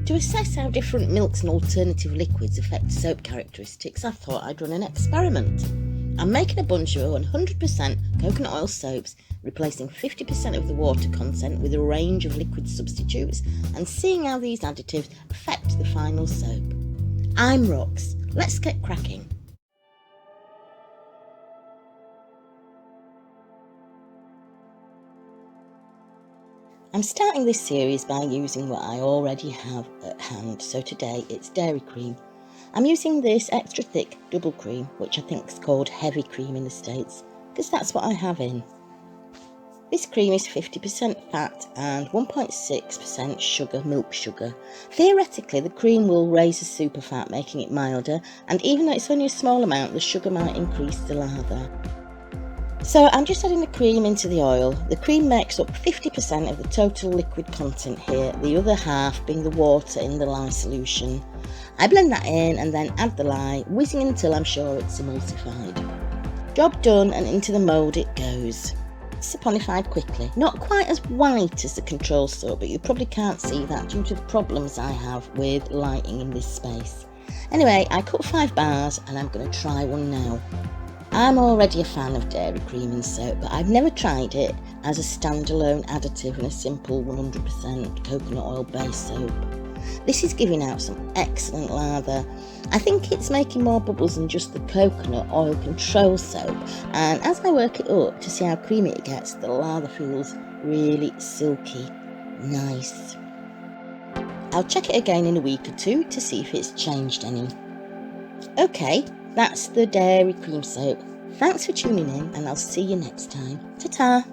To assess how different milks and alternative liquids affect soap characteristics, I thought I'd run an experiment. I'm making a bunch of 100% coconut oil soaps, replacing 50% of the water content with a range of liquid substitutes and seeing how these additives affect the final soap. I'm Rox. Let's get cracking. I'm starting this series by using what I already have at hand, so today it's dairy cream. I'm using this extra thick double cream, which I think is called heavy cream in the States, because that's what I have in. This cream is 50% fat and 1.6% sugar, milk sugar. Theoretically, the cream will raise the super fat, making it milder, and even though it's only a small amount, the sugar might increase the lather. So I'm just adding the cream into the oil. The cream makes up 50% of the total liquid content here, the other half being the water in the lye solution. I blend that in and then add the lye, whizzing until I'm sure it's emulsified. Job done, and into the mould it goes. Saponified quickly. Not quite as white as the control soap, but you probably can't see that due to the problems I have with lighting in this space. Anyway, I cut 5 bars and I'm going to try one now. I'm already a fan of dairy cream in soap, but I've never tried it as a standalone additive in a simple 100% coconut oil based soap. This is giving out some excellent lather. I think it's making more bubbles than just the coconut oil control soap, and as I work it up to see how creamy it gets, the lather feels really silky. Nice. I'll check it again in a week or two to see if it's changed any. Okay, that's the dairy cream soap. Thanks for tuning in, and I'll see you next time. Ta-ta!